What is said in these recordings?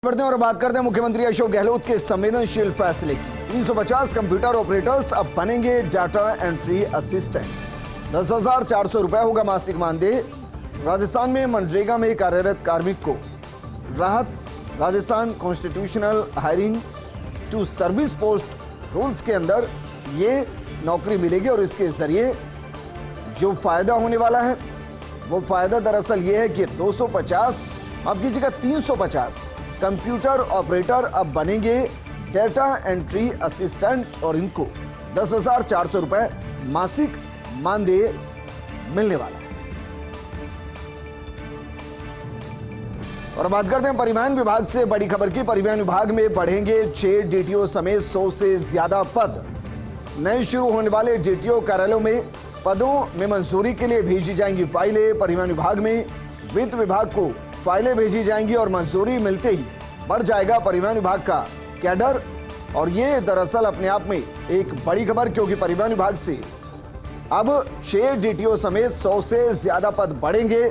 बढ़ते हैं और बात करते हैं मुख्यमंत्री अशोक गहलोत के संवेदनशील फैसले की। 350 कंप्यूटर ऑपरेटर्स अब बनेंगे डाटा एंट्री असिस्टेंट। 10,400 रुपए होगा मासिक मानदेय। राजस्थान में मनरेगा में कार्यरत कार्मिक को राहत। Rajasthan constitutional hiring to service post rules के अंदर ये नौकरी मिलेगी और इसके जरिए जो फायदा होने वाला है वो फायदा दरअसल ये है कि 250 माफ कीजिएगा 350 कंप्यूटर ऑपरेटर अब बनेंगे डेटा एंट्री असिस्टेंट और इनको 10,400 रुपए मासिक मानदेय मिलने वाला है। और बात करते हैं परिवहन विभाग से बड़ी खबर की। परिवहन विभाग में बढ़ेंगे 6 डीटीओ समेत 100 से ज्यादा पद। नए शुरू होने वाले डीटीओ कार्यालयों में पदों में मंजूरी के लिए भेजी जाएंगी फाइलें। परिवहन विभाग में वित्त विभाग को फाइलें भेजी जाएंगी और मंजूरी मिलते ही बढ़ जाएगा परिवहन विभाग का कैडर। और ये दरअसल अपने आप में एक बड़ी खबर, क्योंकि परिवहन विभाग से अब 6 डीटीओ समेत 100 से ज्यादा पद बढ़ेंगे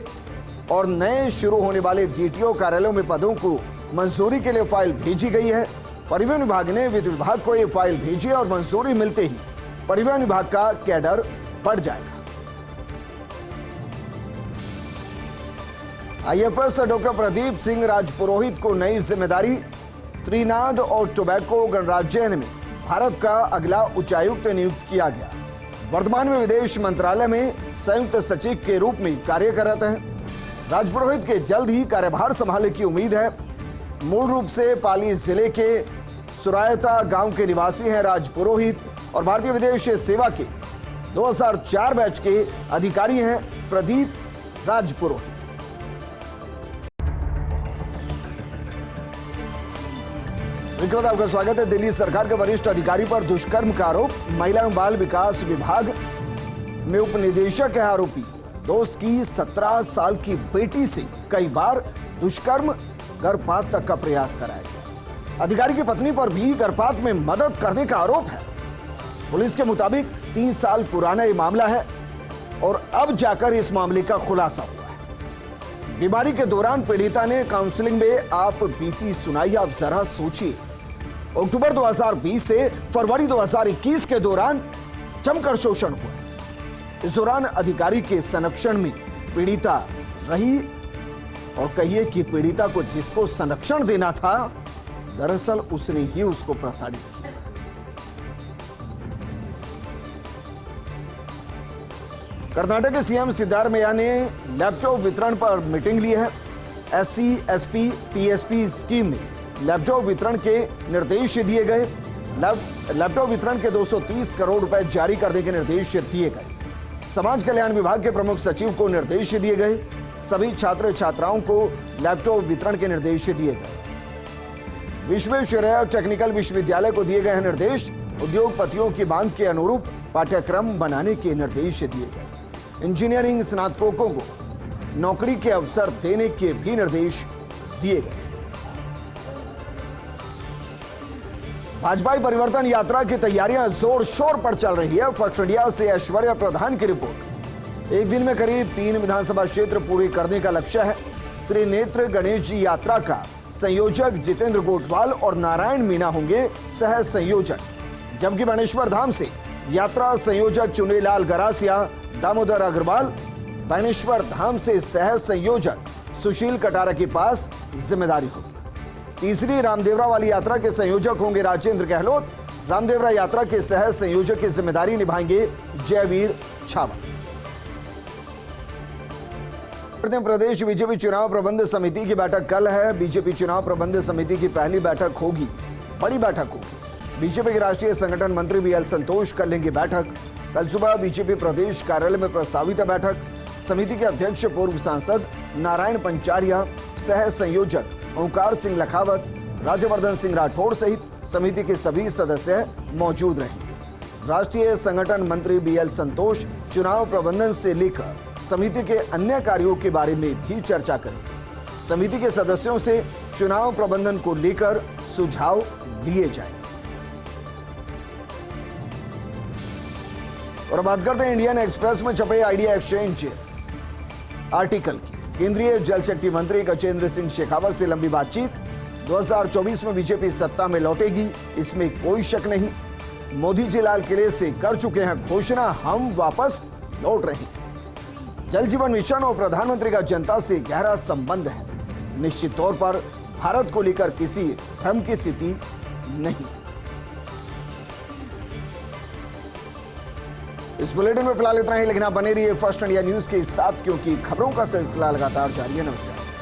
और नए शुरू होने वाले डीटीओ कार्यालयों में पदों को मंजूरी के लिए फाइल भेजी गई है। परिवहन विभाग ने वित्त विभाग को ये फाइल भेजी और मंजूरी मिलते ही परिवहन विभाग का कैडर बढ़ जाएगा। आईएफएस डॉक्टर प्रदीप सिंह राजपुरोहित को नई जिम्मेदारी। त्रिनाद और टोबैको गणराज्य में भारत का अगला उच्चायुक्त नियुक्त किया गया। वर्तमान में विदेश मंत्रालय में संयुक्त सचिव के रूप में कार्य कर रहे हैं। राजपुरोहित के जल्द ही कार्यभार संभालने की उम्मीद है। मूल रूप से पाली जिले के सुरायता गांव के निवासी हैं राजपुरोहित और भारतीय विदेश सेवा के 2004 बैच के अधिकारी हैं प्रदीप राजपुरोहित। आपका स्वागत है। दिल्ली सरकार के वरिष्ठ अधिकारी पर दुष्कर्म का आरोप। महिला एवं बाल विकास विभाग में उप निदेशक है आरोपी। दोस्त की 17 साल की बेटी से कई बार दुष्कर्म गर्भपात तक का प्रयास कराया गया। अधिकारी की पत्नी पर भी गर्भपात में मदद करने का आरोप है। पुलिस के मुताबिक 3 साल पुराना ये मामला है और अब जाकर इस मामले का खुलासा हुआ है। बीमारी के दौरान पीड़िता ने काउंसलिंग में आप बीती सुनाई। आप जरा सोचिए, अक्टूबर 2020 से फरवरी 2021 के दौरान जमकर शोषण हुआ। इस दौरान अधिकारी के संरक्षण में पीड़िता रही और कहिए कि पीड़िता को जिसको संरक्षण देना था दरअसल उसने ही उसको प्रताड़ित किया। कर्नाटक के सीएम सिद्धारमैया ने लैपटॉप वितरण पर मीटिंग ली है। एससी, एसपी, टीएसपी स्कीम में लैपटॉप वितरण के निर्देश दिए गए। लैपटॉप वितरण के 230 करोड़ रुपए जारी करने के निर्देश दिए गए। समाज कल्याण विभाग के प्रमुख सचिव को निर्देश दिए गए। सभी छात्र छात्राओं को लैपटॉप वितरण के निर्देश दिए गए। विश्वेश्वरैया टेक्निकल विश्वविद्यालय को दिए गए हैं निर्देश। उद्योगपतियों की मांग के अनुरूप पाठ्यक्रम बनाने के निर्देश दिए गए। इंजीनियरिंग स्नातकों को नौकरी के अवसर देने के भी निर्देश दिए गए। भाजपा परिवर्तन यात्रा की तैयारियां जोर शोर पर चल रही है। फर्स्ट इंडिया से ऐश्वर्या प्रधान की रिपोर्ट। एक दिन में करीब 3 विधानसभा क्षेत्र पूरे करने का लक्ष्य है। त्रिनेत्र गणेश जी यात्रा का संयोजक जितेंद्र गोटवाल और नारायण मीणा होंगे सह संयोजक, जबकि बाणेश्वर धाम से यात्रा संयोजक चुनरीलाल गरासिया, दामोदर अग्रवाल। बाणेश्वर धाम से सह संयोजक सुशील कटारा के पास जिम्मेदारी होगी। तीसरी रामदेवरा वाली यात्रा के संयोजक होंगे राजेंद्र गहलोत। रामदेवरा यात्रा के सह संयोजक की जिम्मेदारी निभाएंगे जयवीर छावा। प्रदेश बीजेपी चुनाव प्रबंध समिति की बैठक कल है। बीजेपी चुनाव प्रबंध समिति की पहली बैठक होगी, बड़ी बैठक होगी। बीजेपी के राष्ट्रीय संगठन मंत्री बीएल संतोष कर लेंगे बैठक। कल सुबह बीजेपी प्रदेश कार्यालय में प्रस्तावित है बैठक। समिति के अध्यक्ष पूर्व सांसद नारायण पंचारिया, सह संयोजक ओंकार सिंह लखावत, राज्यवर्धन सिंह राठौड़ सहित समिति के सभी सदस्य मौजूद रहेंगे। राष्ट्रीय संगठन मंत्री बीएल संतोष चुनाव प्रबंधन से लेकर समिति के अन्य कार्यों के बारे में भी चर्चा करेंगे। समिति के सदस्यों से चुनाव प्रबंधन को लेकर सुझाव लिए जाएंगे। और बात करते हैं इंडियन एक्सप्रेस में छपे आइडिया एक्सचेंज आर्टिकल की। केंद्रीय जल शक्ति मंत्री गजेंद्र सिंह शेखावत से लंबी बातचीत। 2024 में बीजेपी सत्ता में लौटेगी, इसमें कोई शक नहीं। मोदी जी लाल किले से कर चुके हैं घोषणा, हम वापस लौट रहे हैं। जल जीवन मिशन और प्रधानमंत्री का जनता से गहरा संबंध है। निश्चित तौर पर भारत को लेकर किसी भ्रम की स्थिति नहीं। इस बुलेटिन में फिलहाल इतना ही, लेकिन आप बने रहिए फर्स्ट इंडिया न्यूज के साथ, क्योंकि खबरों का सिलसिला लगातार जारी है। नमस्कार।